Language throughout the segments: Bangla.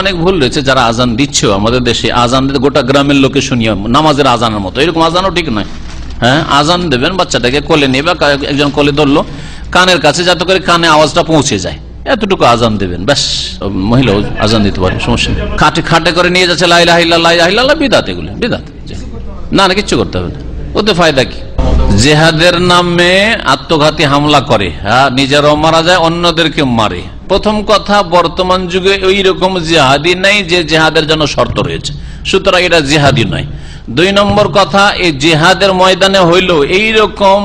অনেক ভুল রয়েছে। যারা আজান দিচ্ছে আমাদের দেশে, আজান দিতে গোটা গ্রামের লোকে শুনিয়ে নামাজের আজানের মতো, এরকম আজানও ঠিক নয়। হ্যাঁ, আজান দেবেন, বাচ্চাটাকে কোলে নিয়ে বা একজন কোলে ধরলো কানের কাছে, যাতে করে কানে আওয়াজটা পৌঁছে যায়, এতটুকু আজান দেবেন, ব্যাস। মহিলাও আজান দিতে পারে, সমস্যা নেই। খাটে খাটে করে নিয়ে যাচ্ছে লা ইলাহা ইল্লাল্লাহ, লা ইলাহা ইল্লাল্লাহ, বিদআত, এগুলো বিদআত। না না, কিচ্ছু করতে হবে না, ওতে ফায়দা কি? জিহাদের নামে আত্মঘাতী হামলা করে, হ্যাঁ, নিজেরাও মারা যায়, অন্যদেরকে মারে। প্রথম কথা, বর্তমান যুগে ওই রকম জিহাদি নাই যে জিহাদের জন্য শর্ত রয়েছে, সুতরাং এটা জিহাদি নয়। 2 নম্বর কথা, এই জিহাদের ময়দানে হইলেও এইরকম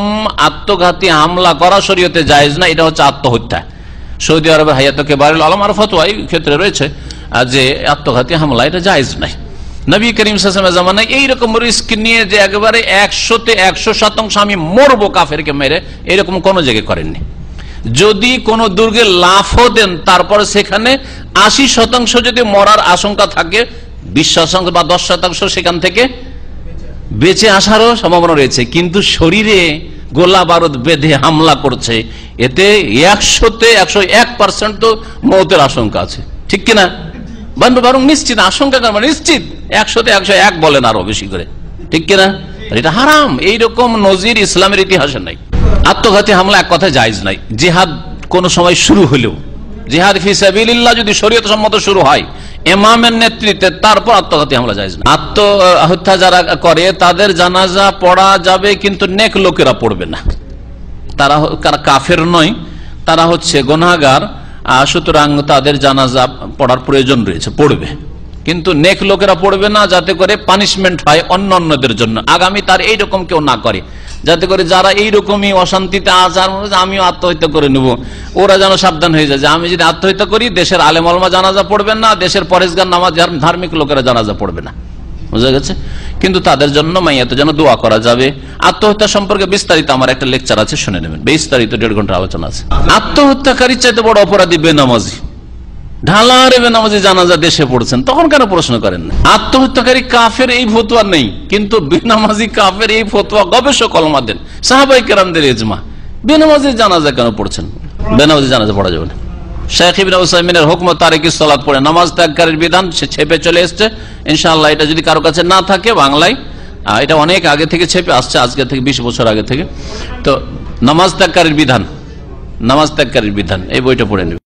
আত্মঘাতী হামলা করা শরীয়তে জায়েজ না, এটা হচ্ছে আত্মহত্যা। সৌদি আরবে হায়াত কেবারুল আলম আর ফতোয়া এই ক্ষেত্রে রয়েছে যে আত্মঘাতী হামলা এটা জায়েজ নাই। নবী করিম সাল্লাল্লাহু আলাইহি ওয়াসাল্লামের জামানায় এইরকম রিস্ক নিয়ে যে একেবারে 100তে 100% আমি মরবো কাফেরকে মেরে, এরকম কোন জায়গায় করেননি। যদি কোন দুর্গে লাফও দেন, তারপরে সেখানে 80% যদি মরার আশঙ্কা থাকে, 20% বা 10% সেখান থেকে বেঁচে আসারও সম্ভাবনা রয়েছে। কিন্তু শরীরে গোলা বারুদ বেঁধে হামলা করছে, এতে 100তে 101% তো মৌতের আশঙ্কা আছে, ঠিক কিনা? বরং নিশ্চিত, আশঙ্কা মানে নিশ্চিত 100তে 101 বলেন আরো বেশি করে, ঠিক কিনা? এটা হারাম, এইরকম নজির ইসলামের ইতিহাসে নাই। আত্মঘাতী হামলা এক কথায় জায়েজ নাই। জিহাদ কোন সময় শুরু হলেও, জিহাদ ফি সাবিলিল্লাহ যদি শরীয়ত সম্মত শুরু হয় ইমামের নেতৃত্বে, তারপর আত্মঘাতী হামলা জায়েজ না। আত্মহত্যা যারা করে তাদের জানাজা পড়া যাবে, কিন্তু নেক লোকেরা পড়বে না। তারা কাফের নয়, তারা হচ্ছে গুনাহগার, সুতরাং তাদের জানাজা পড়ার প্রয়োজন রয়েছে, পড়বে, কিন্তু নেক লোকেরা পড়বে না, যাতে করে পানিশমেন্ট হয় অন্যদের জন্য, আগামী তার এইরকম কেউ না করে, যাতে করে যারা এইরকমই অশান্তিতে আচার আমিও আত্মহত্যা করে নেব, ওরা যেন সাবধান হয়ে যায় যে আমি যদি আত্মহত্যা করি, দেশের আলেম ওলামা জানাজা পড়বেন না, দেশের পরেশগার নামাজ ধার্মিক লোকেরা জানাজা পড়বে না, বুঝা গেছে? কিন্তু তাদের জন্য মাইয়াতে যেন দোয়া করা যাবে। আত্মহত্যা সম্পর্কে বিস্তারিত আমার একটা লেকচার আছে, শুনে নেবেন, বিস্তারিত 1.5 ঘন্টা আলোচনা আছে। আত্মহত্যাকারীর চাইতে বড় অপরাধী বেনামাজি। ঢালারে বেনামাজি জানাজা দেশে পড়ছেন, তখন কেন প্রশ্ন করেন না? আত্মহত্যাকারী কাফের এই ফতোয়া নেই, কিন্তু বেনামাজি কাফের এই ফতোয়া গবেষক ওলামা দেন, সাহাবায়ে কেরামদের ইজমা। বেনামাজি জানাজা কেন পড়ছেন? বেনামাজি জানাজা পড়া যাবে না। শেখ ইবনে উসাইমিনের হুকম তারিকি সালাত পড়ে নামাজ ত্যাগকারীর বিধান সে ছেপে চলে এসছে। ইনশাআল্লাহ এটা যদি কারো কাছে না থাকে বাংলায়, এটা অনেক আগে থেকে ছেপে আসছে, আজকে থেকে 20 বছর আগে থেকে। তো নামাজ ত্যাগকারীর বিধান, নামাজ ত্যাগকারীর বিধান, এই বইটা পড়ে নেবে।